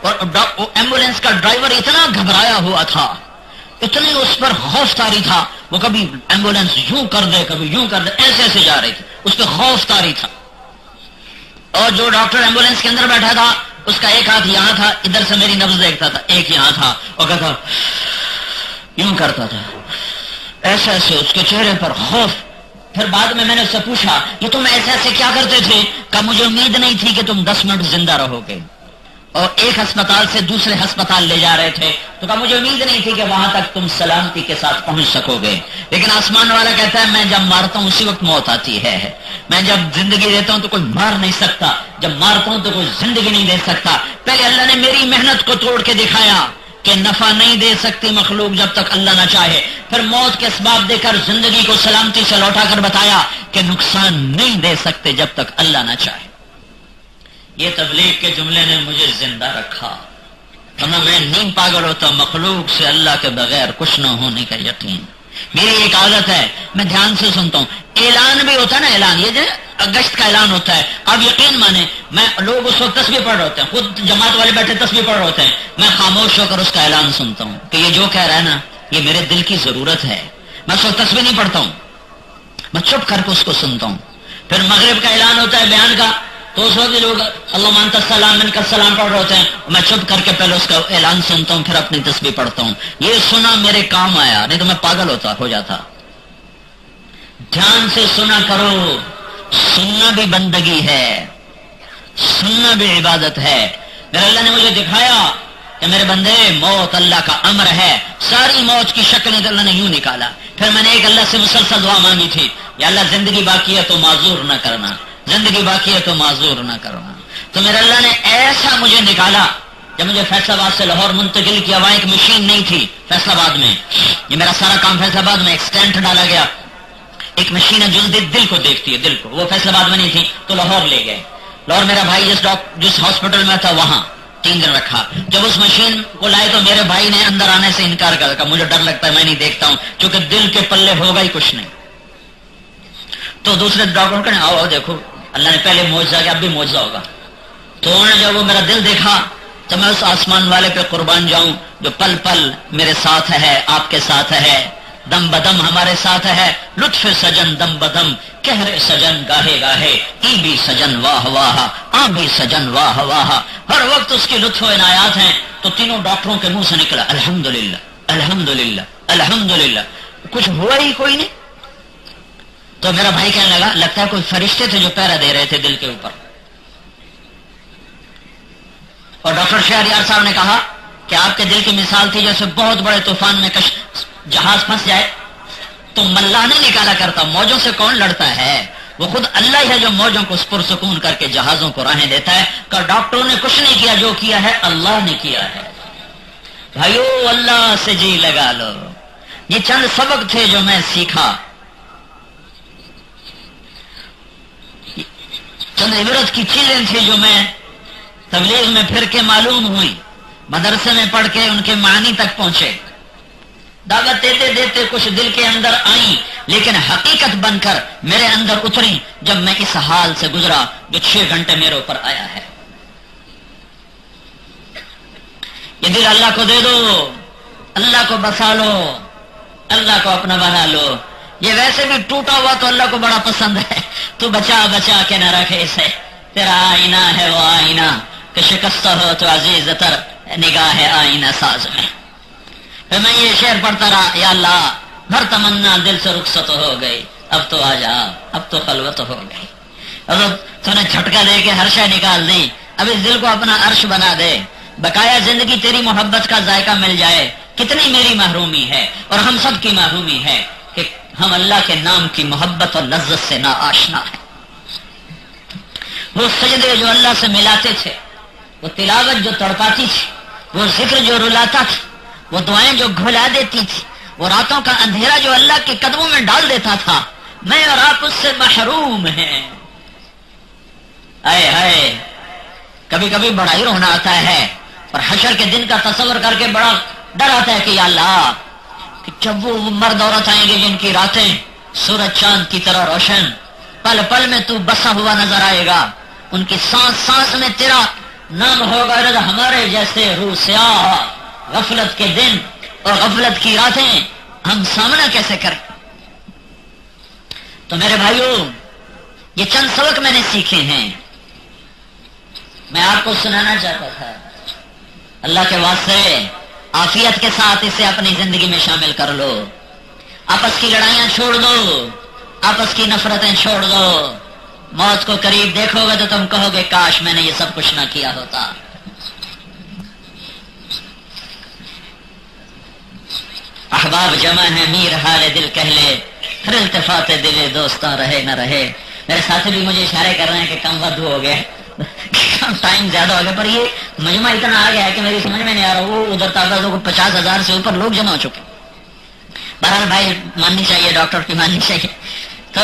اور ایمبولینس کا ڈرائیور اتنا گھبرایا ہوا تھا، اتنی اس پر خوف طاری تھا، وہ کبھی ایمبولینس یوں کر دے کبھی یوں کر دے، ایسے ایسے جا رہی تھی، اس پہ خوف طاری تھا۔ اور جو ڈاکٹر ایمبولینس کے اندر بیٹھا تھا اس کا ایک ہاتھ یہاں تھا، ادھر سے میری نبض دیکھتا تھا، ایک یہاں تھا، اور کہتا یوں کرتا تھا، ایسے ایسے اس کے چہرے پر خوف۔ پھر بعد میں نے اس سے پوچھا یہ تم ایسے ایسے کیا کرتے تھے؟ کہ مجھے امید نہیں تھی کہ تم 10 منٹ زندہ رہو گے، اور ایک ہسپتال سے دوسرے ہسپتال لے جا رہے تھے، تو کہا مجھے امید نہیں تھی کہ وہاں تک تم سلامتی کے ساتھ پہنچ سکو گے، لیکن آسمان والا کہتا ہے میں جب مارتا ہوں اسی وقت موت آتی ہے، میں جب زندگی دیتا ہوں تو کوئی مار نہیں سکتا، جب مارتا ہوں تو کوئی زندگی نہیں دے سکتا۔ پہلے اللہ نے میری محنت کو توڑ کے دکھایا کہ نفع نہیں دے سکتی مخلوق جب تک اللہ نہ چاہے، پھر موت کے اسباب دے کر زندگی کو سلامتی سے لوٹا کر بتایا کہ نقصان نہیں دے سکتے جب تک اللہ نہ چاہے۔ یہ تبلیغ کے جملے نے مجھے زندہ رکھا، ورنہ میں نہیں پاگل ہوتا، مخلوق سے اللہ کے بغیر کچھ نہ ہونے کا یقین۔ میری ایک عادت ہے میں دھیان سے سنتا ہوں، اعلان بھی ہوتا ہے نا، اعلان یہ جو اگست کا اعلان ہوتا ہے، آپ یقین مانیں میں لوگ اس وقت تسبیح پڑھ رہے ہوتے ہیں، خود جماعت والے بیٹھے تسبیح پڑھ رہے ہوتے ہیں، میں خاموش ہو کر اس کا اعلان سنتا ہوں کہ یہ جو کہہ رہا ہے نا یہ میرے دل کی ضرورت ہے۔ میں اس وقت تسبیح نہیں پڑھتا ہوں، میں چپ کر کے اس کو سنتا ہوں۔ پھر مغرب کا اعلان ہوتا ہے بیان کا، تو اس وقت لوگ اللہم انت السلام منک السلام پڑھ رہے ہوتے ہیں، میں چپ کر کے پہلے اس کا اعلان سنتا ہوں، پھر اپنی تسبیح پڑھتا ہوں۔ یہ سنا میرے کام آیا، نہیں تو میں پاگل ہو جاتا۔ دھیان سے سنا کرو، سننا بھی بندگی ہے، سننا بھی عبادت ہے۔ میرے اللہ نے مجھے دکھایا کہ میرے بندے موت اللہ کا امر ہے، ساری موت کی شکلیں اللہ نے یوں نکالا۔ پھر میں نے ایک اللہ سے مسلسل دعا مانگی تھی، یا اللہ زندگی باقی ہے تو معذور نہ کرنا، زندگی باقی ہے تو معذور نہ کرنا۔ تو میرے اللہ نے ایسا مجھے نکالا، جب مجھے فیصل آباد سے لاہور منتقل کیا، وہاں ایک مشین نہیں تھی فیصل آباد میں، یہ میرا سارا کام فیصل آباد میں، ایک سٹینٹ ڈالا گیا، ایک مشین ہے جو دل کو دیکھتی ہے، دل کو، وہ فیصل آباد میں نہیں تھی تو لاہور لے گئے۔ لاہور میرا بھائی جس ہاسپٹل میں تھا وہاں 3 دن رکھا۔ جب اس مشین کو لائے تو میرے بھائی نے اندر آنے سے انکار کر دیا، مجھے ڈر لگتا ہے میں نہیں دیکھتا ہوں، کیونکہ دل کے پلے ہوگا ہی کچھ نہیں۔ تو دوسرے ڈاکٹر کہنے آؤ دیکھو اللہ نے پہلے معجزہ کیا، اب بھی معجزہ ہوگا۔ تو انہوں نے جب وہ میرا دل دیکھا تو میں اس آسمان والے پہ قربان جاؤں جو پل پل میرے ساتھ ہے، آپ کے ساتھ ہے، دم بدم ہمارے ساتھ ہے، لطف سجن دم بدم، کہرے سجن گاہے گاہے، ای بھی سجن واہ واہ، آ بھی سجن واہ واہ، ہر وقت اس کی لطف و عنایات ہیں۔ تو تینوں ڈاکٹروں کے منہ سے نکلا الحمدللہ الحمدللہ الحمدللہ، کچھ ہوا ہی کوئی نہیں۔ تو میرا بھائی کہنے لگا لگتا ہے کوئی فرشتے تھے جو پہرا دے رہے تھے دل کے اوپر۔ اور ڈاکٹر شہریار صاحب نے کہا کہ آپ کے دل کی مثال تھی جیسے بہت بڑے طوفان میں جہاز پھنس جائے تو ملاح نہیں نکالا کرتا، موجوں سے کون لڑتا ہے، وہ خود اللہ ہی ہے جو موجوں کو پرسکون کر کے جہازوں کو راہیں دیتا ہے۔ کہ ڈاکٹروں نے کچھ نہیں کیا، جو کیا ہے اللہ نے کیا ہے۔ بھائیو اللہ سے جی لگا لو۔ یہ چند سبق تھے جو میں سیکھا، چند عبرت کی چیزیں تھیں جو میں تبلیغ میں پھر کے معلوم ہوئی، مدرسے میں پڑھ کے ان کے معنی تک پہنچے، دعوت دیتے دیتے کچھ دل کے اندر آئیں، لیکن حقیقت بن کر میرے اندر اتری جب میں اس حال سے گزرا جو 6 گھنٹے میرے اوپر آیا ہے۔ یہ دل اللہ کو دے دو، اللہ کو بسا لو، اللہ کو اپنا بنا لو۔ یہ ویسے بھی ٹوٹا ہوا تو اللہ کو بڑا پسند ہے، تو بچا بچا کے نہ رکھے اسے، تیرا آئینہ ہے وہ آئینہ کہ شکستہ ہو تو عزیز تر نگاہ ہے آئینہ ساز میں۔ پھر میں یہ شعر پڑھتا رہا، یا اللہ بھر تمنا دل سے رخصت ہو گئی، اب تو آ جا، اب تو خلوت ہو گئی۔ اب تو نے جھٹکا دے کے ہر شے نکال دی، اب اس دل کو اپنا عرش بنا دے، بقایا زندگی تیری محبت کا ذائقہ مل جائے۔ کتنی میری محرومی ہے اور ہم سب کی محرومی ہے کہ ہم اللہ کے نام کی محبت اور لذت سے نا آشنا ہیں۔ وہ سجدے جو اللہ سے ملاتے تھے، وہ تلاوت جو تڑپاتی تھی، وہ ذکر جو رلاتا تھا، وہ دعائیں جو گھلا دیتی تھی، وہ راتوں کا اندھیرا جو اللہ کے قدموں میں ڈال دیتا تھا، میں اور آپ اس سے محروم ہیں۔ آئے ہائے، کبھی کبھی بڑا ہی رونا آتا ہے اور حشر کے دن کا تصور کر کے بڑا ڈر آتا ہے کہ یا اللہ، کہ جب وہ مرد عورت آئیں گے جن کی راتیں سورج چاند کی طرح روشن، پل پل میں تو بسا ہوا نظر آئے گا، ان کی سانس سانس میں تیرا نام ہوگا ہمارے جیسے روح سیاہ، غفلت کے دن اور غفلت کی راتیں ہم سامنا کیسے کریں؟ تو میرے بھائیوں، یہ چند سبق میں نے سیکھے ہیں، میں آپ کو سنانا چاہتا تھا۔ اللہ کے واسطے عافیت کے ساتھ اسے اپنی زندگی میں شامل کر لو، آپس کی لڑائیاں چھوڑ دو، آپس کی نفرتیں چھوڑ دو، موت کو قریب دیکھو گے تو تم کہو گے کاش میں نے یہ سب کچھ نہ کیا ہوتا۔ احباب جمع ہے میر حال دل کہہ لے، ہر التفات دل دوستاں رہے نہ رہے۔ میرے ساتھی بھی مجھے اشارے کر رہے ہیں کہ کم ود ہو گیا، ٹائم زیادہ ہو گیا، پر یہ مجمع اتنا آ گیا ہے کہ میری سمجھ میں نہیں آ رہا۔ وہ ادھر تعداد 50,000 سے اوپر لوگ جمع ہو چکے۔ بہرحال بھائی ماننی چاہیے، ڈاکٹر کی ماننی چاہیے۔ تو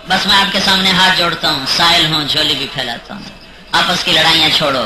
بس میں آپ کے سامنے ہاتھ جوڑتا ہوں، سائل ہوں، جھولی بھی پھیلاتا ہوں، آپس کی لڑائیاں چھوڑو۔